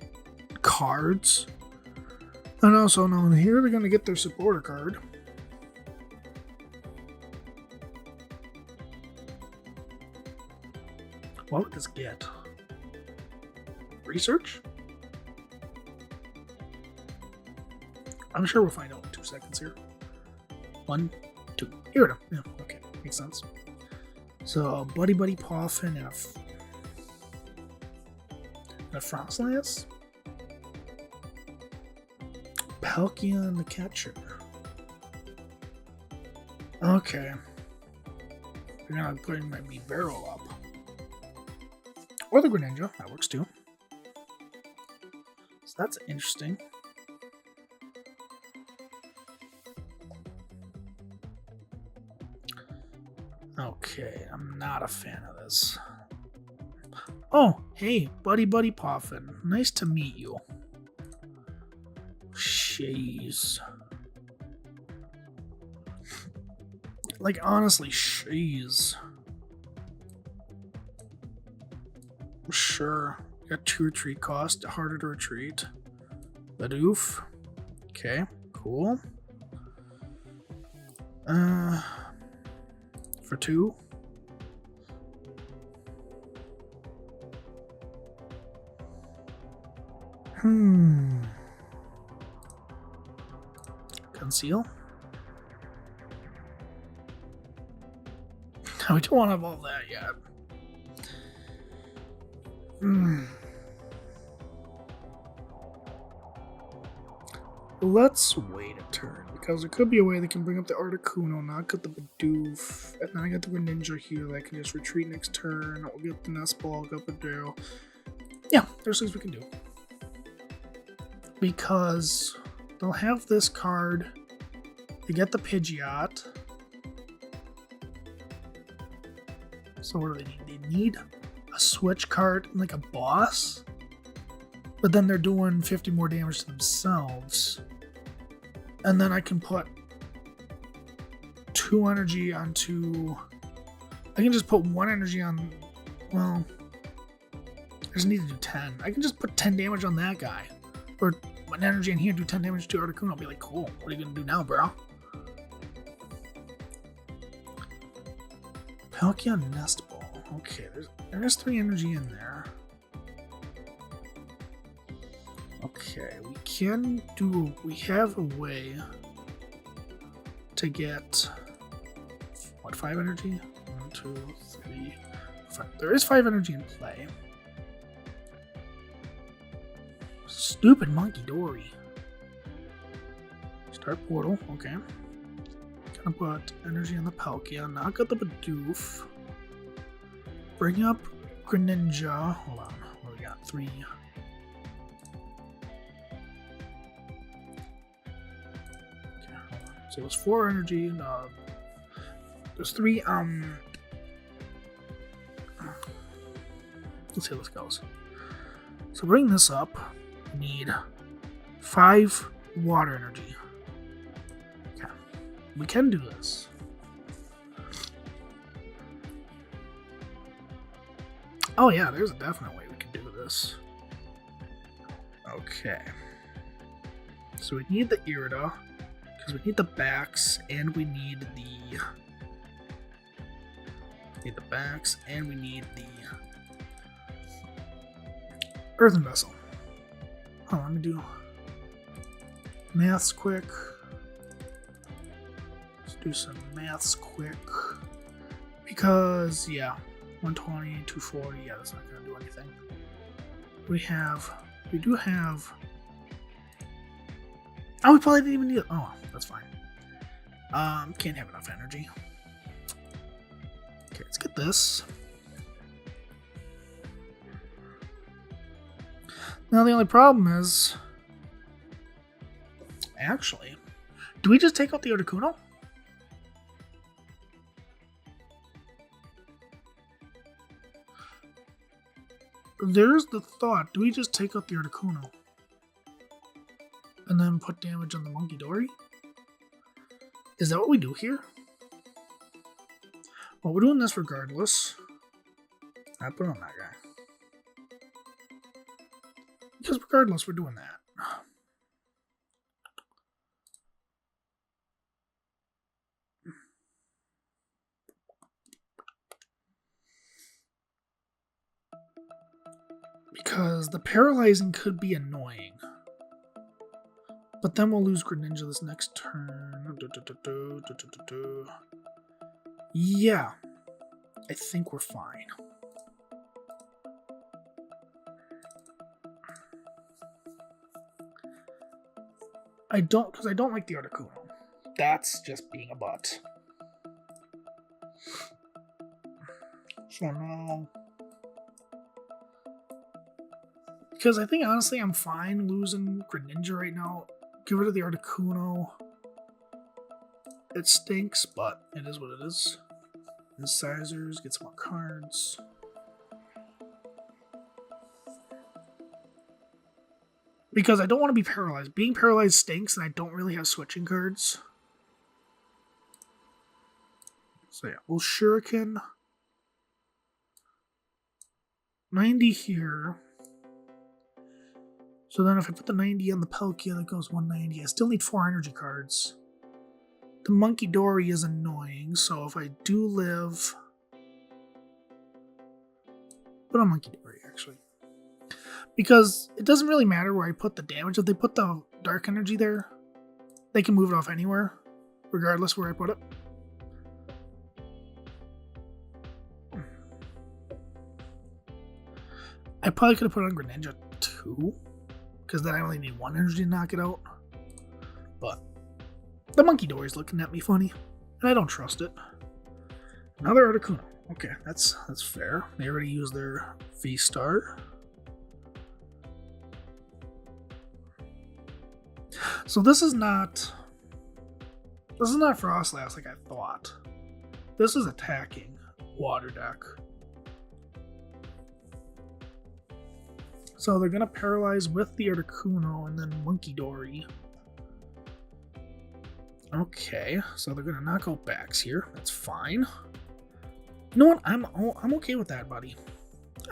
cards? And also, no, here they're gonna get their supporter card. What would this get? Research? I'm sure we'll find out in 2 seconds here. 1, 2. Here we go. Yeah, okay. Makes sense. So, Buddy Poffin and a Frostless. Palkia the Catcher. Okay. We're gonna put my meat barrel up. Or the Greninja, that works too. So that's interesting. Okay, I'm not a fan of this. Oh, hey, Buddy Poffin. Nice to meet you. Jeez. Like, honestly, jeez. Sure. Got 2 retreat cost, harder to retreat. Bidoof. Okay, cool. For 2. Conceal. We don't want to evolve that yet. Let's wait a turn, because there could be a way they can bring up the Articuno, not get the Bidoof, and then I got the Greninja here that I can just retreat next turn. We'll get the Nest Ball, get the Darrow. Yeah, there's things we can do. Because they'll have this card, they get the Pidgeot. So what do they need? They need a switch card and like a boss, but then they're doing 50 more damage to themselves. And then I can put 2 energy onto... I can just put 1 energy on... Well, I just need to do 10. I can just put 10 damage on that guy. Or 1 energy in here, do 10 damage to Articuno. I'll be like, cool, what are you going to do now, bro? Palkia Nest Ball. Okay, there's 3 energy in there. Okay, we have a way to get, what, 5 energy? 1, 2, 3, 5. There is 5 energy in play. Stupid Monkey Dory. Start Portal, okay. Gonna put energy on the Palkia, knock out the Bidoof. Bring up Greninja. Hold on, what do we got? 3. So it was 4 energy, There's 3, let's see how this goes. So bring this up. We need 5 water energy. Okay. We can do this. Oh yeah, there's a definite way we can do this. Okay. So we need the Irida, because we need the backs, and we need the... we need the earthen vessel. Oh, let me do maths quick. Let's do some maths quick. Because, yeah, 120, 240, yeah, that's not going to do anything. We do have... Oh, we probably didn't even need it. Oh, that's fine. Can't have enough energy. Okay, let's get this. Now the only problem is... Actually, do we just take out the Articuno? There's the thought. Do we just take out the Articuno? And then put damage on the Monkey Dory? Is that what we do here? Well, we're doing this regardless. I put it on that guy. Because regardless, we're doing that. Because the paralyzing could be annoying. But then we'll lose Greninja this next turn. Yeah. I think we're fine. Because I don't like the Articuno. That's just being a butt. So now... Because I think, honestly, I'm fine losing Greninja right now. Get rid of the Articuno. It stinks, but it is what it is. Incisors, get some more cards. Because I don't want to be paralyzed. Being paralyzed stinks, and I don't really have switching cards. So yeah, we'll Shuriken. 90 here. So then if I put the 90 on the Palkia, that goes 190. I still need 4 energy cards. The Monkey Dory is annoying, so if I do live... Put on Monkey Dory, actually. Because it doesn't really matter where I put the damage. If they put the dark energy there, they can move it off anywhere, regardless where I put it. I probably could have put it on Greninja too, because then I only need 1 energy to knock it out. But the Monkey Dory's looking at me funny, and I don't trust it. Another Articuno. Okay, that's fair. They already used their V-Star. So this is not Frostlass like I thought. This is attacking Water Deck. So they're gonna paralyze with the Articuno and then Monkey Dory. Okay, so they're gonna knock out backs here. That's fine. You know what? I'm okay with that, buddy.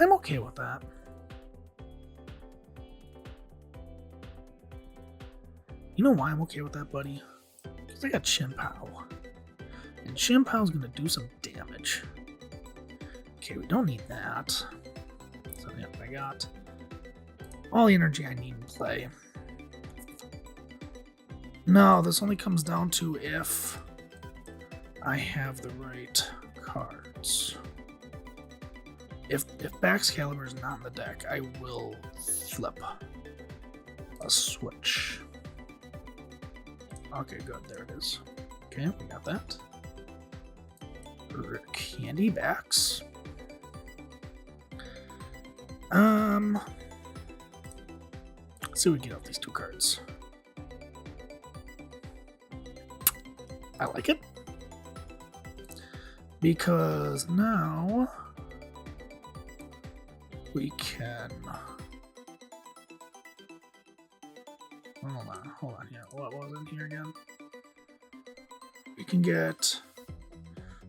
I'm okay with that. You know why I'm okay with that, buddy? Because I got Chien-Pao. And Chien-Pao's gonna do some damage. Okay, we don't need that. So yeah, I got all the energy I need in play. No, this only comes down to if I have the right cards. If Baxcalibur is not in the deck, I will flip a switch. Okay, good. There it is. Okay, we got that. Candy backs. Let's see what we get off these 2 cards. I like it. Because now we can... Hold on here. What was in here again? We can get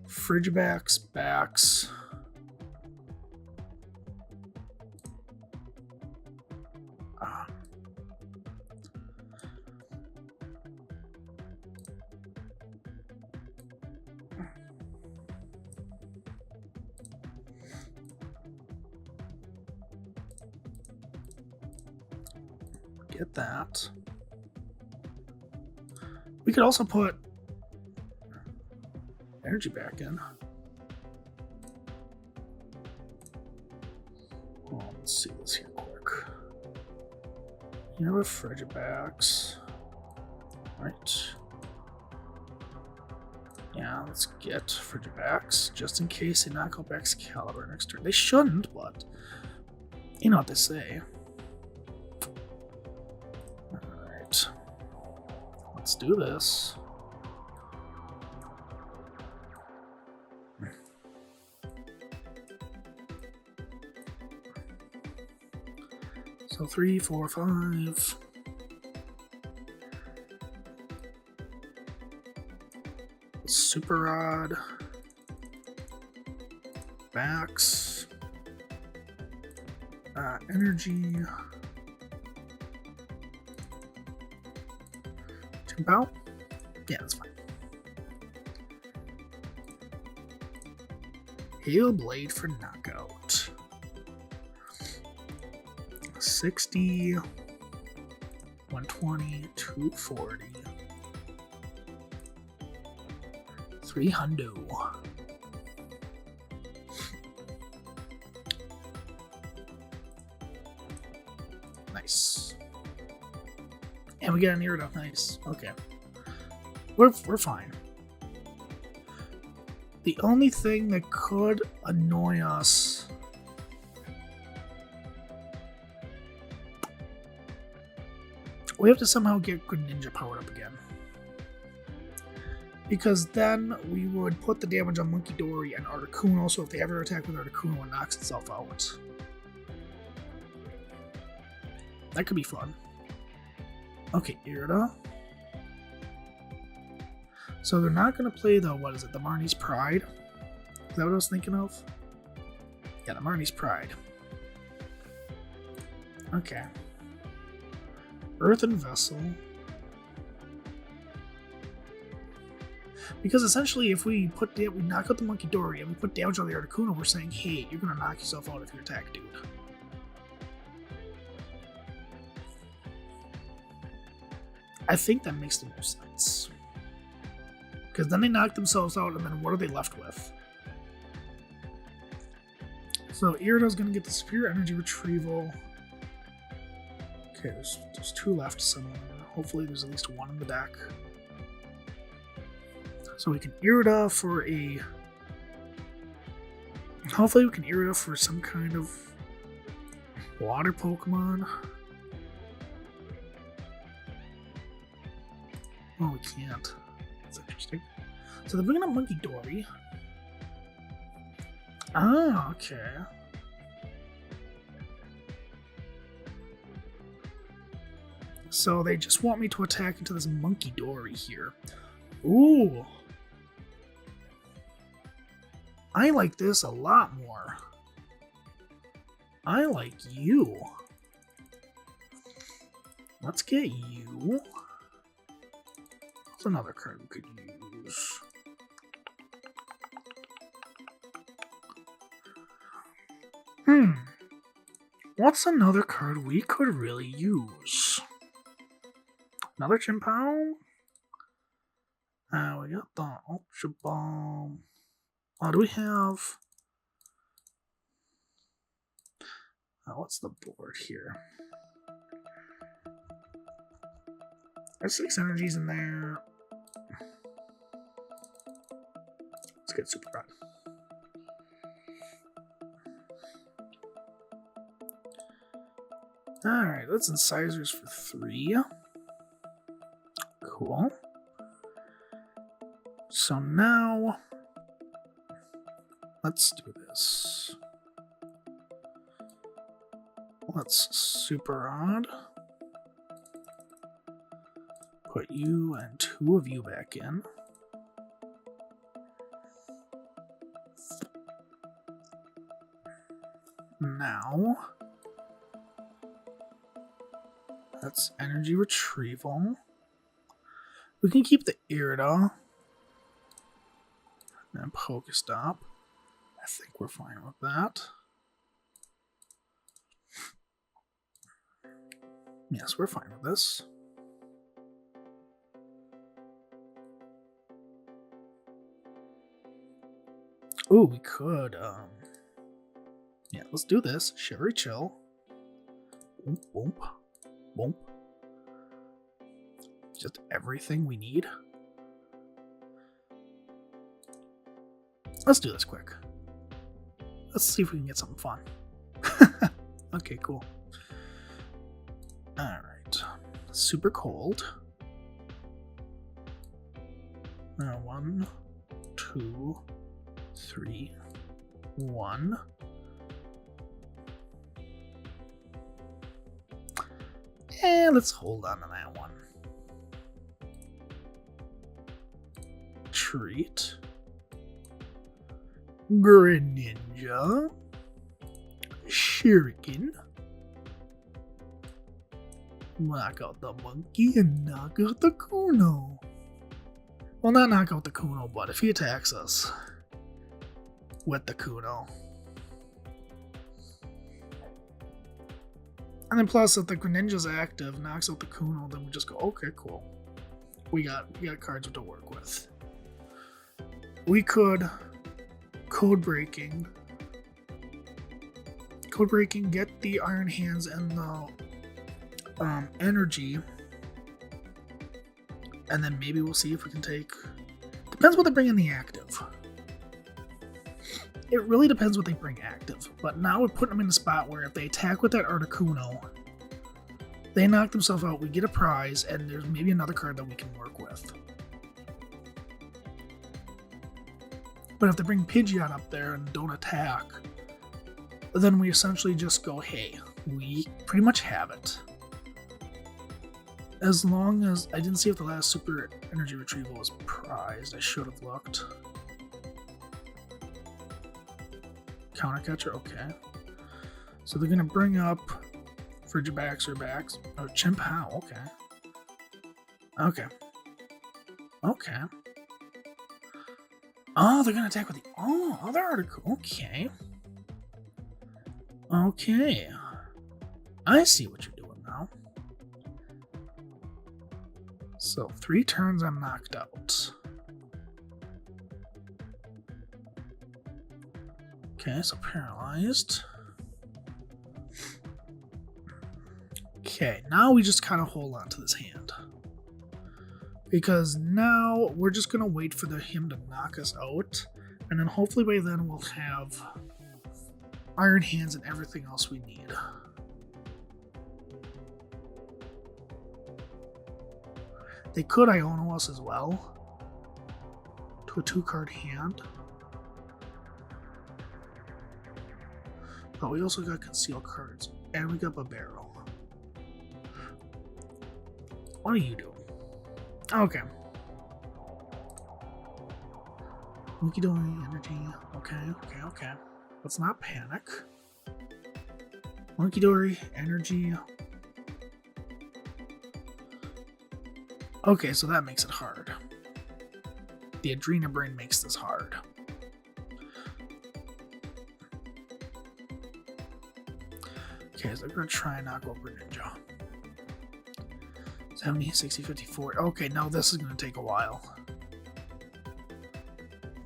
Frigibacks, backs. Get that. We could also put energy back in. Oh, let's see this here quick. Here with Frigibacks. Right. Yeah, let's get Frigibacks just in case they knock out Excalibur next turn. They shouldn't, but you know what they say. Alright. Let's do this. So 3, 4, 5. Super Rod. Backs. Energy. Chien-Pao? Yeah, that's fine. Hail Blade for knockout. 60, 120, 240, 300. Nice. And we got an Irido. Nice. Okay. We're fine. The only thing that could annoy us we have to somehow get Greninja powered up again. Because then we would put the damage on Monkey Dory and Articuno, so if they ever attack with Articuno, it knocks itself out. That could be fun. Okay, Irida. So they're not going to play the, what is it, the Marnie's Pride? Is that what I was thinking of? Yeah, the Marnie's Pride. Okay. Earthen Vessel. Because essentially, if we knock out the Monkey Dory and we put damage on the Articuno, we're saying, hey, you're gonna knock yourself out if you attack, dude. I think that makes the most sense. Because then they knock themselves out, and then what are they left with? So Irido's gonna get the Superior Energy Retrieval. Okay, there's 2 left somewhere. Hopefully there's at least 1 in the deck. So we can Irida for a... Hopefully we can Irida for some kind of water Pokemon. Oh, we can't. That's interesting. So they're bringing up Monkey Dory. Ah, okay. So they just want me to attack into this Monkey Dory here. Ooh. I like this a lot more. I like you. Let's get you. What's another card we could use? What's another card we could really use? Another Chien-Pao? We got the Ultra Bomb. Oh, do we have... what's the board here? There's 6 energies in there. Let's get Super Rod. Alright, that's incisors for 3. Cool. So now Let's do this. Let's super odd. Put you and 2 of you back in. Now, that's energy retrieval. We can keep the Irida and Pokestop. I think we're fine with that. Yes, we're fine with this. Ooh, we could, yeah, let's do this. Shivery Chill. Boom, boom, boom. Just everything we need. Let's do this quick. Let's see if we can get something fun. Okay, cool. Alright. Super cold. 1, 2, 3, 1. And let's hold on to that one. Treat. Greninja. Shuriken. Knock out the monkey and knock out the Kuno. Well, not knock out the Kuno, but if he attacks us with the Kuno. And then plus, if the Greninja's active, knocks out the Kuno, then we just go, okay, cool. We got cards to work with. We could Code Breaking, get the Iron Hands and the energy, and then maybe we'll see if we can take. Depends what they bring in the active. It really depends what they bring active. But now we're putting them in a spot where if they attack with that Articuno, they knock themselves out, we get a prize, and there's maybe another card that we can work with. But if they bring Pidgeot up there and don't attack, then we essentially just go, hey, we pretty much have it. As long as... I didn't see if the last Super Energy Retrieval was prized. I should have looked. Countercatcher, okay. So they're going to bring up Frigibax or Bax. Oh, Chien-Pao, okay. Okay. Okay. Oh, they're going to attack with the... Oh, other article. Okay. Okay. I see what you're doing now. So, 3 turns I'm knocked out. Okay, so paralyzed. Okay, now we just kind of hold on to this hand. Because now we're just going to wait for him to knock us out. And then hopefully by then we'll have Iron Hands and everything else we need. They could Iono us as well. To a 2-card hand. But we also got concealed cards. And we got a barrel. What are you doing? Okay. Monkey doing energy. Okay. Let's not panic. Monkey Dory, energy. Okay, so that makes it hard. The Adrena Brain makes this hard. Okay, so they're going to try and knock over Ninja. 70, 60, 54. Okay, now this is going to take a while.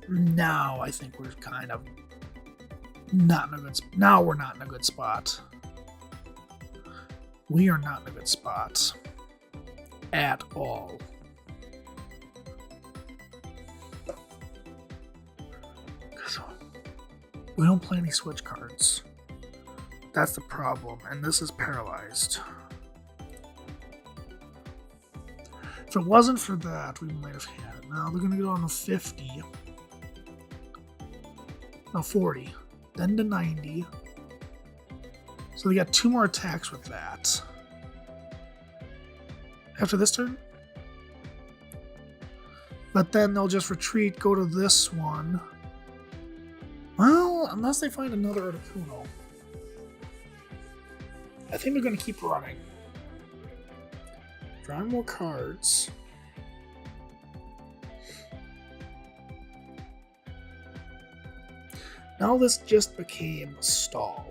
Now I think we're kind of not in a good spot. Now we're not in a good spot. We are not in a good spot. At all. So, we don't play any switch cards. That's the problem, and this is paralyzed. If it wasn't for that, we might have had it. Now they're going to go on to 50. No, 40. Then to 90. So they got 2 more attacks with that. After this turn? But then they'll just retreat, go to this one. Well, unless they find another Articuno. I think they're going to keep running. Draw more cards. Now this just became a stall.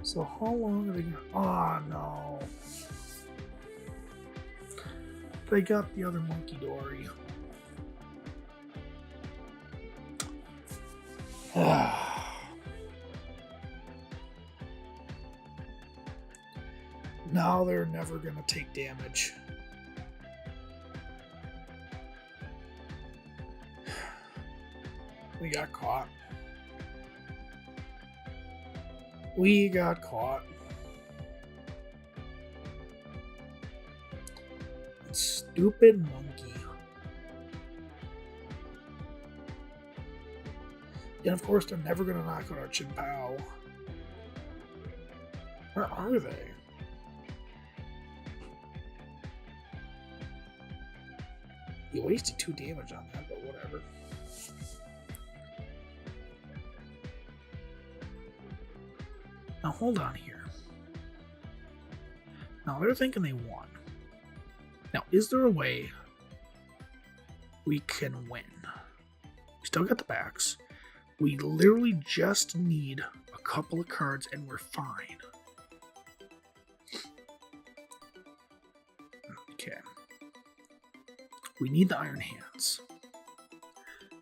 So how long are they gonna... Oh no. They got the other Monkey Dory. Now they're never gonna take damage. We got caught. We got caught. Stupid monkey. And of course, they're never going to knock out our Chien-Pao. Where are they? You wasted 2 damage on that, but whatever. Now hold on here. Now they're thinking they won. Now, is there a way we can win? We still got the backs. We literally just need a couple of cards and we're fine. Okay. We need the Iron Hands.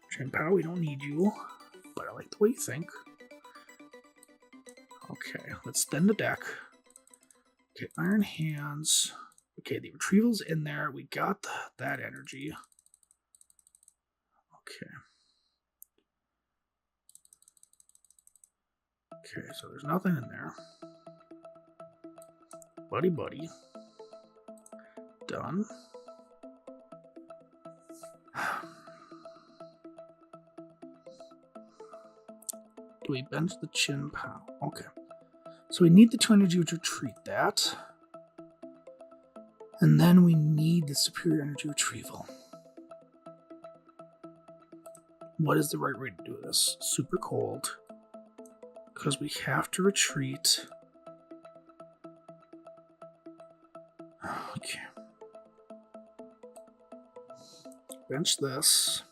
Chien-Pao, we don't need you, but I like the way you think. Okay, let's thin the deck. Okay, Iron Hands. Okay, the retrieval's in there. We got that energy. Okay. Okay, so there's nothing in there. Buddy. Done. Do we bench the Chien-Pao? Okay. So we need the 2 energy to retreat that. And then we need the superior energy retrieval. What is the right way to do this? Super cold. Because we have to retreat. Okay. Bench this.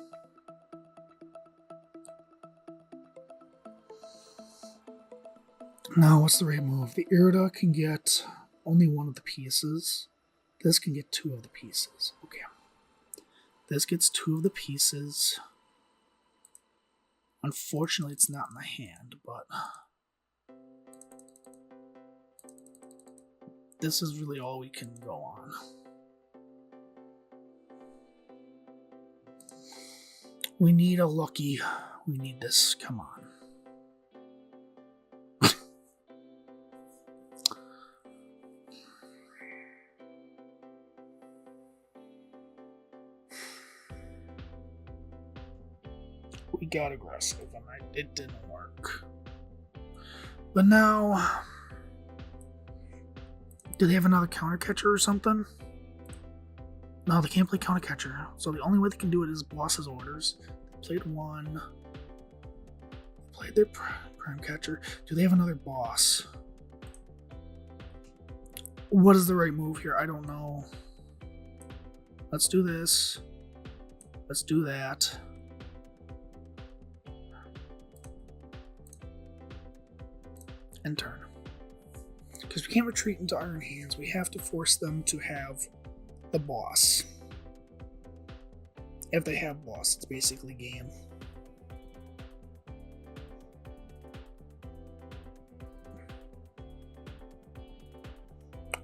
Now, what's the right move? The Irida can get only 1 of the pieces. This can get 2 of the pieces. Okay. This gets 2 of the pieces. Unfortunately, it's not in the hand, but this is really all we can go on. We need a lucky. We need this. Come on. We got aggressive and it didn't work. But now, do they have another counter catcher or something? No, they can't play counter catcher. So the only way they can do it is boss's orders. They played 1. Played their prime catcher. Do they have another boss? What is the right move here? I don't know. Let's do this. Let's do that. And turn. Because we can't retreat into Iron Hands, we have to force them to have the boss. If they have boss, it's basically game.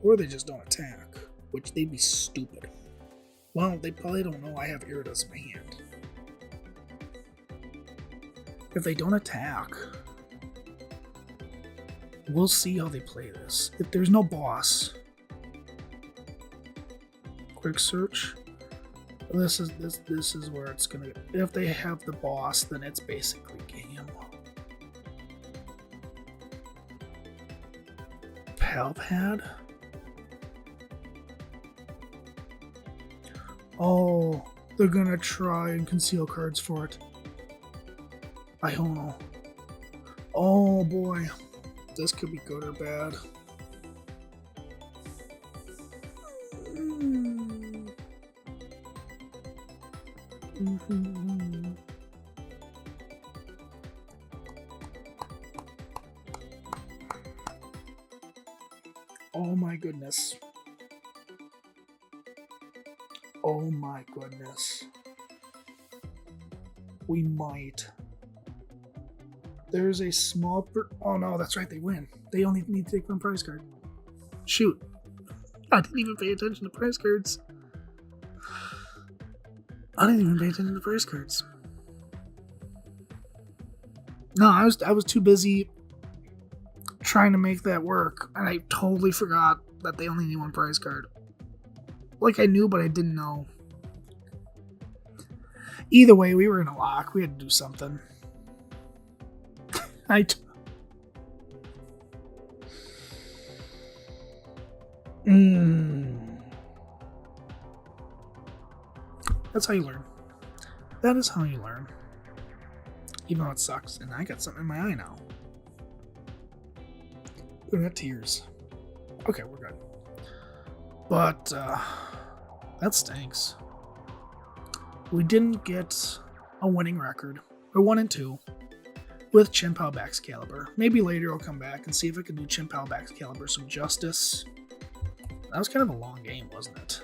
Or they just don't attack, which they'd be stupid. Well, they probably don't know I have Iridas in my hand. If they don't attack, we'll see how they play this. If there's no boss, quick search. This is where it's gonna. If they have the boss, then it's basically game. Pal Pad. Oh, they're gonna try and conceal cards for it. I don't know. Oh boy, this could be good or bad. Oh my goodness. Oh my goodness. We might. There's a small oh no, that's right, they win. They only need to take one prize card. Shoot. I didn't even pay attention to prize cards. I didn't even pay attention to prize cards. No, I was too busy trying to make that work, and I totally forgot that they only need one prize card. Like I knew, but I didn't know. Either way, we were in a lock. We had to do something. That's how you learn. That is how you learn. Even though it sucks, and I got something in my eye now. I got tears. Okay, we're good. But, that stinks. We didn't get a winning record. We're 1-2 with Chien-Pao Baxcalibur. Maybe later I'll come back and see if I can do Chien-Pao Baxcalibur some justice. That was kind of a long game, wasn't it?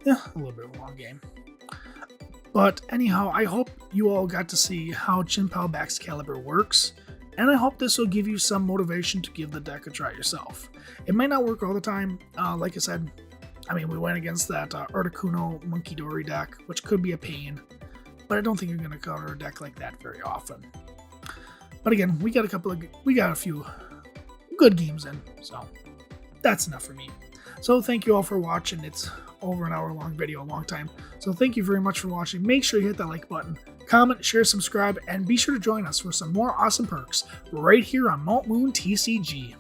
Yeah, a little bit of a long game. But anyhow, I hope you all got to see how Chien-Pao Baxcalibur works, and I hope this will give you some motivation to give the deck a try yourself. It might not work all the time. Like I said, we went against that Articuno Monkey Dory deck, which could be a pain, but I don't think you're going to counter a deck like that very often. But again, we got a few good games in, so that's enough for me. So thank you all for watching. It's over an hour long video, a long time. So thank you very much for watching. Make sure you hit that like button, comment, share, subscribe, and be sure to join us for some more awesome perks right here on Mount Moon TCG.